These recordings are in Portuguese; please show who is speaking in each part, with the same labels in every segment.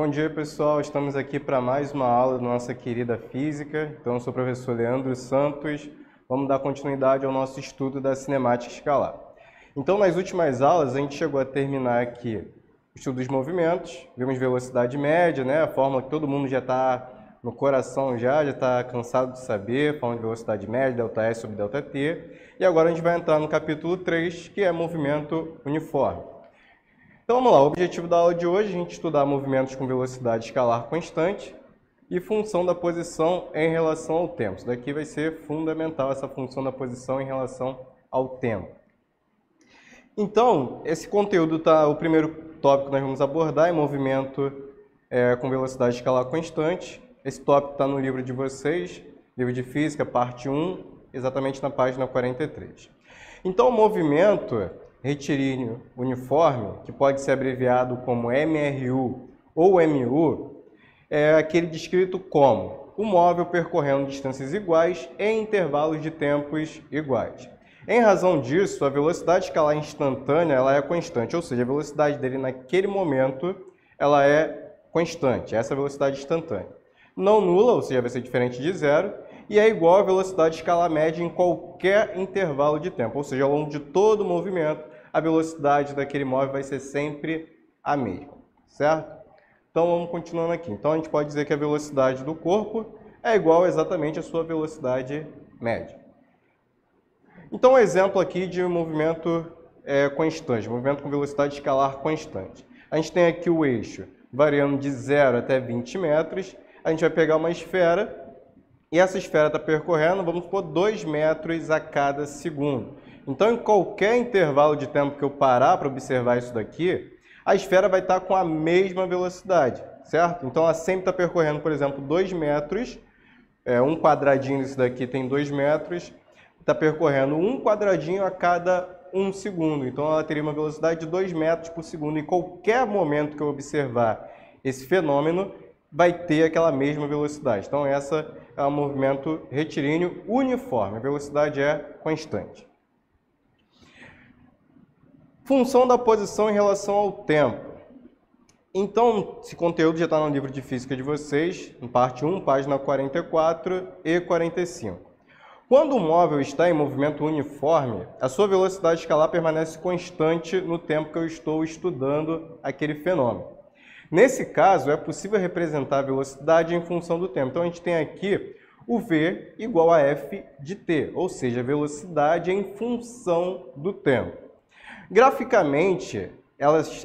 Speaker 1: Bom dia, pessoal. Estamos aqui para mais uma aula da nossa querida física. Então, eu sou o professor Leandro Santos. Vamos dar continuidade ao nosso estudo da cinemática escalar. Então, nas últimas aulas, a gente chegou a terminar aqui o estudo dos movimentos. Vimos velocidade média, né? A fórmula que todo mundo já está no coração, já está cansado de saber. Fórmula de velocidade média, ΔS sobre ΔT. E agora a gente vai entrar no capítulo 3, que é movimento uniforme. Então vamos lá, o objetivo da aula de hoje é a gente estudar movimentos com velocidade escalar constante e função da posição em relação ao tempo. Isso daqui vai ser fundamental, essa função da posição em relação ao tempo. Então, esse conteúdo o primeiro tópico que nós vamos abordar é movimento com velocidade escalar constante. Esse tópico está no livro de vocês, livro de Física, parte 1, exatamente na página 43. Então, o movimento retilíneo uniforme, que pode ser abreviado como MRU ou MU, é aquele descrito como o móvel percorrendo distâncias iguais em intervalos de tempos iguais. Em razão disso, a velocidade escalar instantânea ela é constante, ou seja, a velocidade dele naquele momento ela é constante, essa é a velocidade instantânea. Não nula, ou seja, vai ser diferente de zero, e é igual à velocidade escalar média em qualquer intervalo de tempo, ou seja, ao longo de todo o movimento, a velocidade daquele móvel vai ser sempre a mesma, certo? Então vamos continuando aqui. Então a gente pode dizer que a velocidade do corpo é igual exatamente à sua velocidade média. Então um exemplo aqui de movimento constante, movimento com velocidade escalar constante. A gente tem aqui o eixo variando de 0 até 20 metros. A gente vai pegar uma esfera e essa esfera está percorrendo, vamos supor, 2 metros a cada segundo. Então, em qualquer intervalo de tempo que eu parar para observar isso daqui, a esfera vai estar com a mesma velocidade, certo? Então, ela sempre está percorrendo, por exemplo, 2 metros, um quadradinho desse daqui tem 2 metros, está percorrendo um quadradinho a cada 1 segundo. Então, ela teria uma velocidade de 2 metros por segundo. Em qualquer momento que eu observar esse fenômeno, vai ter aquela mesma velocidade. Então, essa é um movimento retilíneo uniforme, a velocidade é constante. Função da posição em relação ao tempo. Então, esse conteúdo já está no livro de Física de vocês, em parte 1, página 44 e 45. Quando o móvel está em movimento uniforme, a sua velocidade escalar permanece constante no tempo que eu estou estudando aquele fenômeno. Nesse caso, é possível representar a velocidade em função do tempo. Então, a gente tem aqui o V igual a F de t, ou seja, a velocidade em função do tempo. Graficamente,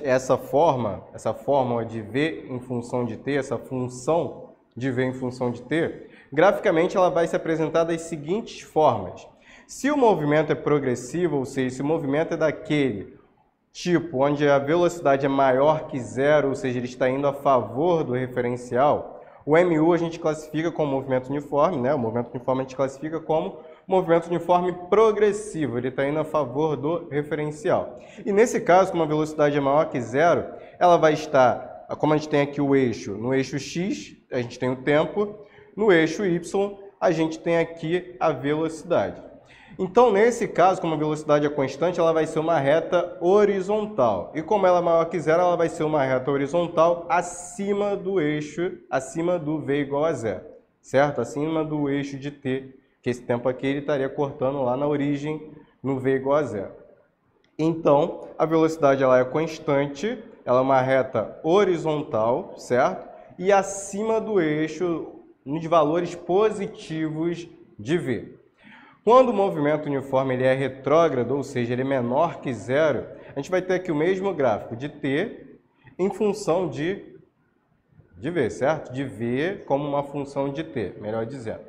Speaker 1: essa fórmula de V em função de t, essa função de V em função de t, graficamente ela vai se apresentar das seguintes formas. Se o movimento é progressivo, ou seja, se o movimento é daquele tipo onde a velocidade é maior que zero, ou seja, ele está indo a favor do referencial, o MU a gente classifica como movimento uniforme, né? O movimento uniforme a gente classifica como movimento uniforme progressivo, ele está indo a favor do referencial. E nesse caso, como a velocidade é maior que zero, ela vai estar, como a gente tem aqui o eixo, no eixo X, a gente tem o tempo, no eixo Y, a gente tem aqui a velocidade. Então, nesse caso, como a velocidade é constante, ela vai ser uma reta horizontal. E como ela é maior que zero, ela vai ser uma reta horizontal acima do eixo, acima do V igual a zero, certo? Acima do eixo de t, que esse tempo aqui ele estaria cortando lá na origem no V igual a zero. Então, a velocidade ela é constante, ela é uma reta horizontal, certo? E acima do eixo, nos valores positivos de V. Quando o movimento uniforme ele é retrógrado, ou seja, ele é menor que zero, a gente vai ter aqui o mesmo gráfico de t em função de V, certo? De V como uma função de t, melhor dizendo.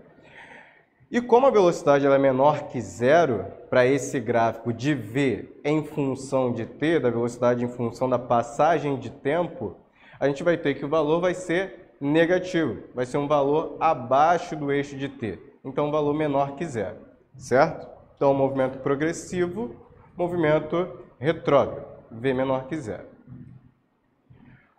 Speaker 1: E como a velocidade ela é menor que zero, para esse gráfico de V em função de t, da velocidade em função da passagem de tempo, a gente vai ter que o valor vai ser negativo, vai ser um valor abaixo do eixo de t, então um valor menor que zero, certo? Então, movimento progressivo, movimento retrógrado, V menor que zero.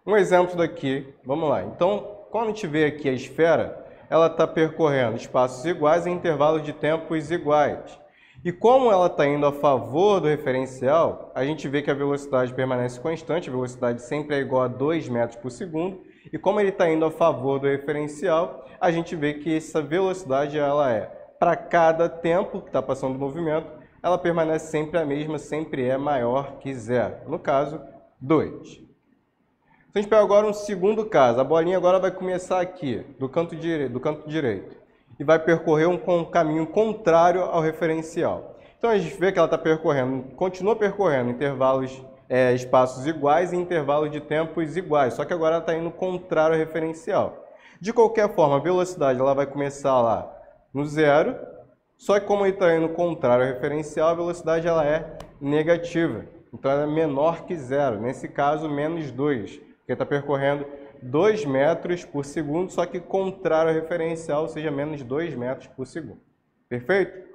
Speaker 1: Um exemplo daqui, vamos lá. Então, quando a gente vê aqui a esfera, ela está percorrendo espaços iguais em intervalos de tempos iguais. E como ela está indo a favor do referencial, a gente vê que a velocidade permanece constante, a velocidade sempre é igual a 2 metros por segundo, E como ele está indo a favor do referencial, a gente vê que essa velocidade ela é, para cada tempo que está passando o movimento, ela permanece sempre a mesma, sempre é maior que zero. No caso, 2. Se a gente pega agora um segundo caso, a bolinha agora vai começar aqui, do canto direito, e vai percorrer um caminho contrário ao referencial. Então a gente vê que ela está percorrendo, continua percorrendo intervalos, espaços iguais e intervalos de tempos iguais, só que agora ela está indo contrário ao referencial. De qualquer forma, a velocidade ela vai começar lá no zero, só que como ele está indo contrário ao referencial, a velocidade ela é negativa. Então ela é menor que zero, nesse caso menos 2, porque está percorrendo 2 metros por segundo, só que contrário ao referencial, ou seja, menos 2 metros por segundo. Perfeito?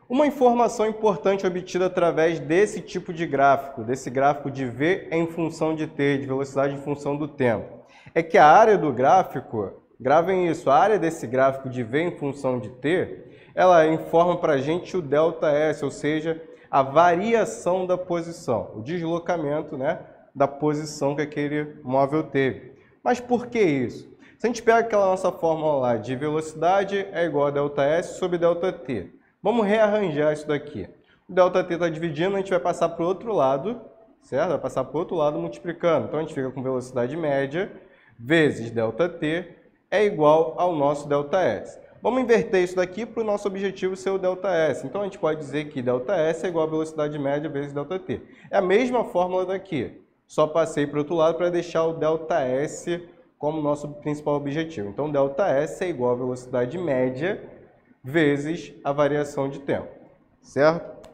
Speaker 1: Uma informação importante obtida através desse tipo de gráfico, desse gráfico de V em função de T, de velocidade em função do tempo, é que a área do gráfico, gravem isso, a área desse gráfico de V em função de T, ela informa para a gente o ΔS, ou seja, a variação da posição, o deslocamento, né, da posição que aquele móvel teve. Mas por que isso? Se a gente pega aquela nossa fórmula lá de velocidade é igual a ΔS sobre ΔT. Vamos rearranjar isso daqui. O ΔT está dividindo, a gente vai passar para o outro lado, certo? Vai passar para o outro lado multiplicando. Então a gente fica com velocidade média vezes ΔT é igual ao nosso ΔS. Vamos inverter isso daqui para o nosso objetivo ser o ΔS. Então a gente pode dizer que ΔS é igual a velocidade média vezes ΔT. É a mesma fórmula daqui. Só passei para o outro lado para deixar o ΔS como nosso principal objetivo. Então ΔS é igual a velocidade média vezes a variação de tempo, certo?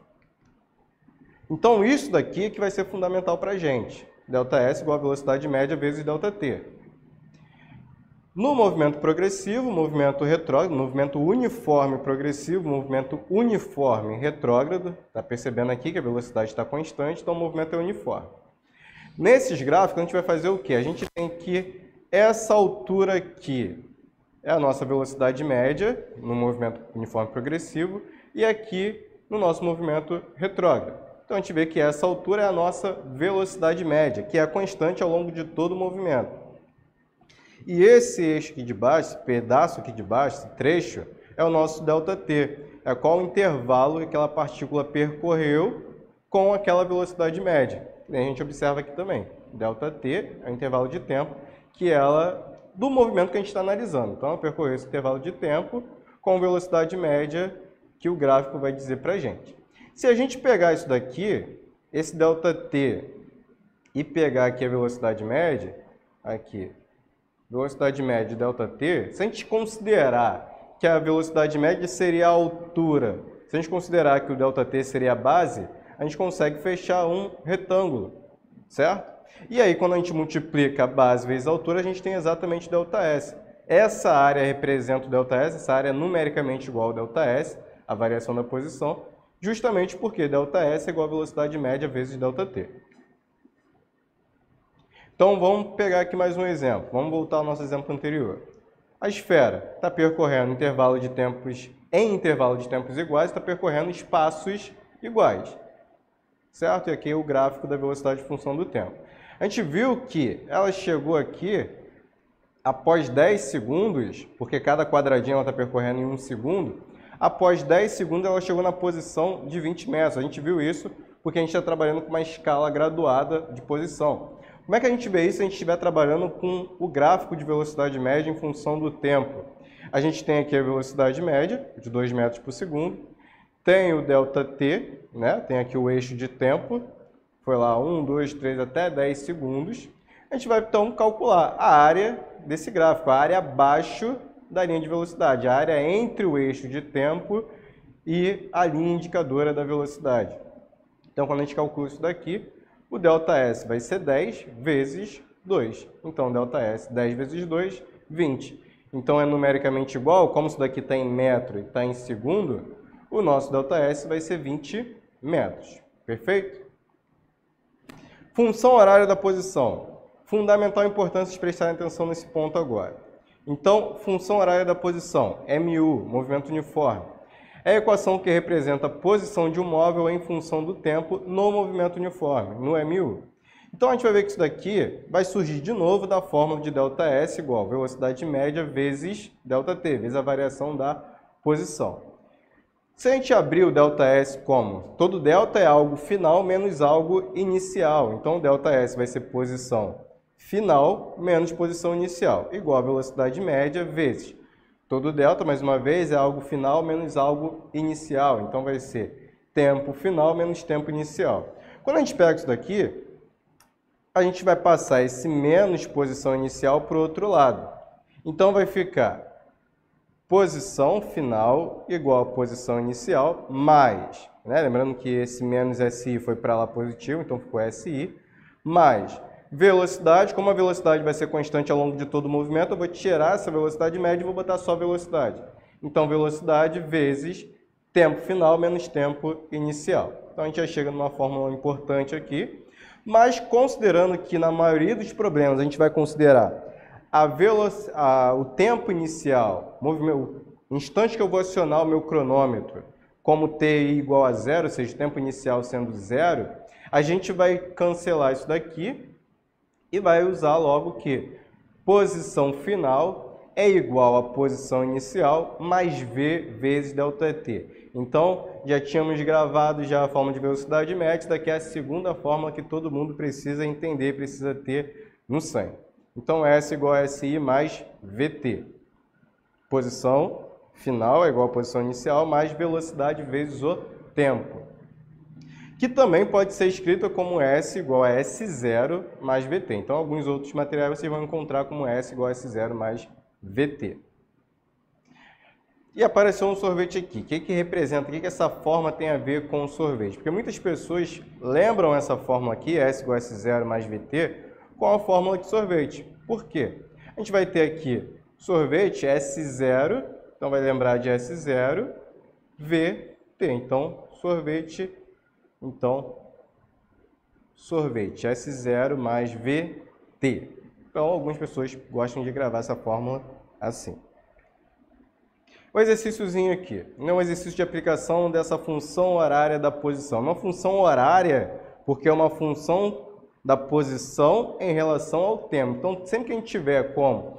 Speaker 1: Então isso daqui é que vai ser fundamental para a gente. ΔS igual a velocidade média vezes ΔT. No movimento progressivo, movimento retrógrado, movimento uniforme progressivo, movimento uniforme retrógrado, está percebendo aqui que a velocidade está constante, então o movimento é uniforme. Nesses gráficos a gente vai fazer o quê? A gente tem que essa altura aqui é a nossa velocidade média no movimento uniforme progressivo e aqui no nosso movimento retrógrado. Então a gente vê que essa altura é a nossa velocidade média, que é constante ao longo de todo o movimento. E esse eixo aqui de baixo, esse pedaço aqui de baixo, esse trecho, é o nosso ΔT, é qual o intervalo que aquela partícula percorreu com aquela velocidade média. E a gente observa aqui também, ΔT é o intervalo de tempo que ela do movimento que a gente está analisando. Então, ela percorreu esse intervalo de tempo com velocidade média que o gráfico vai dizer para a gente. Se a gente pegar isso daqui, esse ΔT, e pegar aqui a velocidade média, aqui, velocidade média ΔT, se a gente considerar que a velocidade média seria a altura, se a gente considerar que o ΔT seria a base, a gente consegue fechar um retângulo, certo? E aí, quando a gente multiplica a base vezes a altura, a gente tem exatamente ΔS. Essa área representa o ΔS, essa área é numericamente igual ao ΔS, a variação da posição, justamente porque ΔS é igual a velocidade média vezes ΔT. Então, vamos pegar aqui mais um exemplo. Vamos voltar ao nosso exemplo anterior. A esfera está percorrendo em intervalo de tempos iguais, está percorrendo espaços iguais, certo? E aqui é o gráfico da velocidade em função do tempo. A gente viu que ela chegou aqui após 10 segundos, porque cada quadradinho ela está percorrendo em 1 segundo, após 10 segundos ela chegou na posição de 20 metros. A gente viu isso porque a gente está trabalhando com uma escala graduada de posição. Como é que a gente vê isso se a gente estiver trabalhando com o gráfico de velocidade média em função do tempo? A gente tem aqui a velocidade média, de 2 metros por segundo, tem o ΔT, né? Tem aqui o eixo de tempo, foi lá 1, 2, 3, até 10 segundos. A gente vai então calcular a área desse gráfico, a área abaixo da linha de velocidade, a área entre o eixo de tempo e a linha indicadora da velocidade. Então, quando a gente calcula isso daqui, o ΔS vai ser 10 vezes 2. Então, ΔS 10 vezes 2, 20. Então, é numericamente igual, como isso daqui está em metro e está em segundo, o nosso ΔS vai ser 20 metros. Perfeito? Função horária da posição. Fundamental importância de prestar atenção nesse ponto agora. Então, função horária da posição, MU, movimento uniforme, é a equação que representa a posição de um móvel em função do tempo no movimento uniforme, no MU. Então, a gente vai ver que isso daqui vai surgir de novo da fórmula de ΔS igual a velocidade média vezes ΔT, vezes a variação da posição. Se a gente abrir o ΔS como? Todo delta é algo final menos algo inicial. Então, o ΔS vai ser posição final menos posição inicial, igual a velocidade média vezes. Todo delta, mais uma vez, é algo final menos algo inicial. Então, vai ser tempo final menos tempo inicial. Quando a gente pega isso daqui, a gente vai passar esse menos posição inicial para o outro lado. Então, vai ficar posição final igual a posição inicial mais, né? Lembrando que esse menos SI foi para lá positivo, então ficou SI, mais velocidade. Como a velocidade vai ser constante ao longo de todo o movimento, eu vou tirar essa velocidade média e vou botar só velocidade. Então, velocidade vezes tempo final menos tempo inicial. Então, a gente já chega numa fórmula importante aqui. Mas, considerando que na maioria dos problemas a gente vai considerar o tempo inicial, o instante que eu vou acionar o meu cronômetro, como TI igual a zero, ou seja, o tempo inicial sendo zero, a gente vai cancelar isso daqui e vai usar logo que posição final é igual a posição inicial mais V vezes ΔT. Então, já tínhamos gravado já a fórmula de velocidade média, isso daqui é a segunda fórmula que todo mundo precisa entender, precisa ter no sangue. Então, S igual a SI mais VT. Posição final é igual a posição inicial mais velocidade vezes o tempo. Que também pode ser escrita como S igual a S0 mais VT. Então, alguns outros materiais vocês vão encontrar como S igual a S0 mais VT. E apareceu um sorvete aqui. O que representa? O que essa forma tem a ver com o sorvete? Porque muitas pessoas lembram essa fórmula aqui, S igual a S0 mais VT, com a fórmula de sorvete. Por quê? A gente vai ter aqui sorvete S0, então vai lembrar de S0, VT. Então, sorvete S0 mais VT. Então, algumas pessoas gostam de gravar essa fórmula assim. O exercíciozinho aqui, é um exercício de aplicação dessa função horária da posição. Uma função horária, porque é uma função da posição em relação ao tempo. Então, sempre que a gente tiver como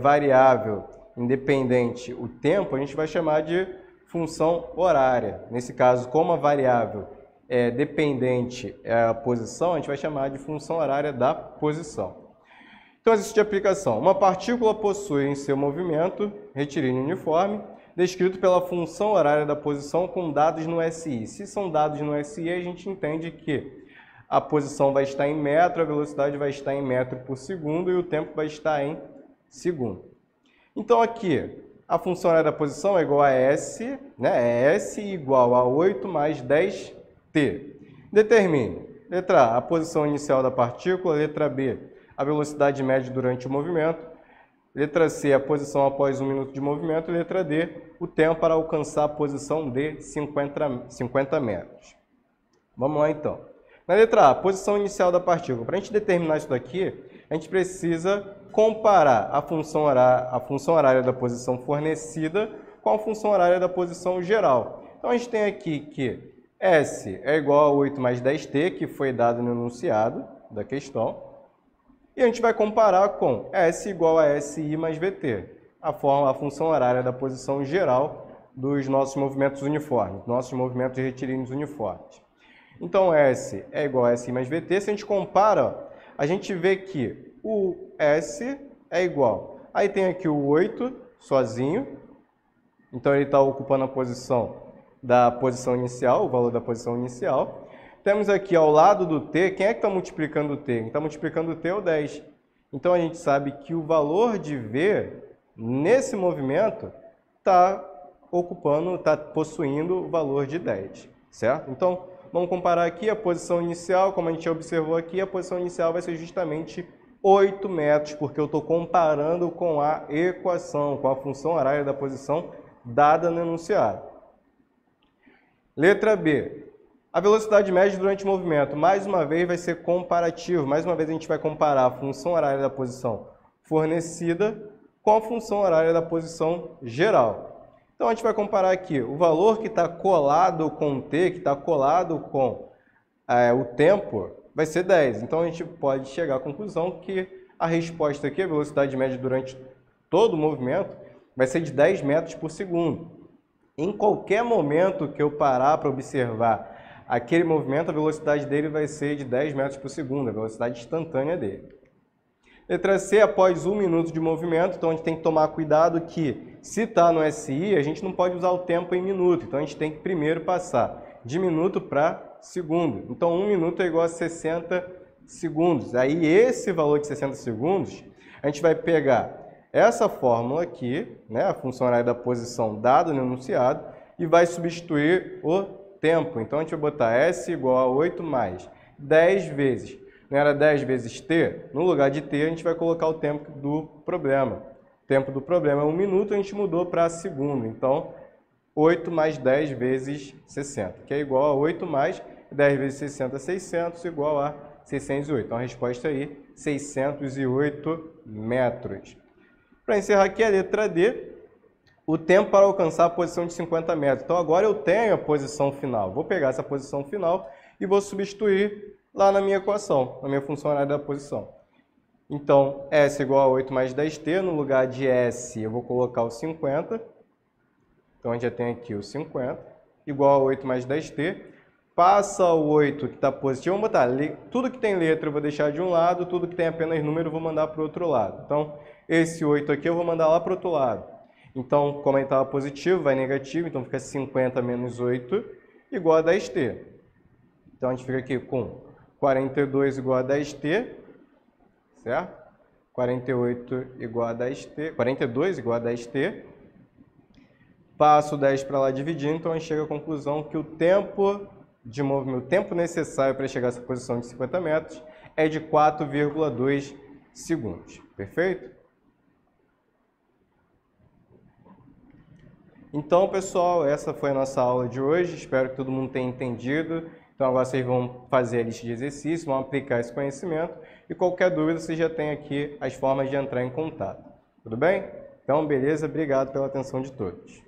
Speaker 1: variável independente o tempo, a gente vai chamar de função horária. Nesse caso, como a variável é dependente a posição, a gente vai chamar de função horária da posição. Então, exercício de aplicação. Uma partícula possui em seu movimento retilíneo uniforme, descrito pela função horária da posição com dados no SI. Se são dados no SI, a gente entende que a posição vai estar em metro, a velocidade vai estar em metro por segundo e o tempo vai estar em segundo. Então, aqui, a função horária da posição é igual a S, né? É S igual a 8 mais 10T. Determine, letra A, a posição inicial da partícula, letra B, a velocidade média durante o movimento, letra C, a posição após 1 minuto de movimento, e letra D, o tempo para alcançar a posição de 50 metros. Vamos lá, então. Na letra A, a posição inicial da partícula. Para a gente determinar isso daqui, a gente precisa comparar a função horária da posição fornecida com a função horária da posição geral. Então, a gente tem aqui que S é igual a 8 mais 10T, que foi dado no enunciado da questão. E a gente vai comparar com S igual a SI mais VT, a função horária da posição geral dos nossos movimentos uniformes, nossos movimentos retilíneos uniformes. Então, S é igual a SI mais VT. Se a gente compara, a gente vê que o S é igual. Aí tem aqui o 8 sozinho, então ele está ocupando a posição da posição inicial, o valor da posição inicial. Temos aqui ao lado do T, quem é que está multiplicando o T? Quem está multiplicando o T é o 10. Então, a gente sabe que o valor de V, nesse movimento, está possuindo o valor de 10, certo? Então, vamos comparar aqui a posição inicial, como a gente observou aqui, a posição inicial vai ser justamente 8 metros, porque eu estou comparando com a equação, com a função horária da posição dada no enunciado. Letra B. A velocidade média durante o movimento, mais uma vez, vai ser comparativo. Mais uma vez, a gente vai comparar a função horária da posição fornecida com a função horária da posição geral. Então, a gente vai comparar aqui o valor que está colado com o T, que está colado com o tempo, vai ser 10. Então a gente pode chegar à conclusão que a resposta aqui, a velocidade média durante todo o movimento, vai ser de 10 metros por segundo. Em qualquer momento que eu parar para observar aquele movimento, a velocidade dele vai ser de 10 metros por segundo, a velocidade instantânea dele. Letra C, após 1 minuto de movimento, então a gente tem que tomar cuidado que, se está no SI, a gente não pode usar o tempo em minuto, então a gente tem que primeiro passar de minuto para segundo. Então 1 minuto é igual a 60 segundos. Aí esse valor de 60 segundos, a gente vai pegar essa fórmula aqui, né, a função horária da posição dada no enunciado, e vai substituir o tempo. Então a gente vai botar S igual a 8 mais 10 vezes. Não era 10 vezes T? No lugar de T, a gente vai colocar o tempo do problema. O tempo do problema é 1 minuto, a gente mudou para segundo. Então, 8 mais 10 vezes 60, que é igual a 8 mais 10 vezes 60, 600, igual a 608. Então, a resposta aí, 608 metros. Para encerrar aqui a letra D, o tempo para alcançar a posição de 50 metros. Então, agora eu tenho a posição final. Vou pegar essa posição final e vou substituir lá na minha equação, na minha função horária da posição. Então, S igual a 8 mais 10t, no lugar de S eu vou colocar o 50. Então, a gente já tem aqui o 50, igual a 8 mais 10t. Passa o 8 que está positivo, vamos botar, tudo que tem letra eu vou deixar de um lado, tudo que tem apenas número eu vou mandar para o outro lado. Então, esse 8 aqui eu vou mandar lá para o outro lado. Então, como ele estava positivo, vai negativo, então fica 50 menos 8 igual a 10t. Então, a gente fica aqui com 42 igual a 10t, certo? 48 igual a 10t, 42 igual a 10t. Passo o 10 para lá dividindo, então a gente chega à conclusão que o tempo de movimento, o tempo necessário para chegar a essa posição de 50 metros é de 4,2 segundos. Perfeito? Então, pessoal, essa foi a nossa aula de hoje. Espero que todo mundo tenha entendido. Então, agora vocês vão fazer a lista de exercícios, vão aplicar esse conhecimento. E qualquer dúvida, vocês já têm aqui as formas de entrar em contato. Tudo bem? Então, beleza? Obrigado pela atenção de todos.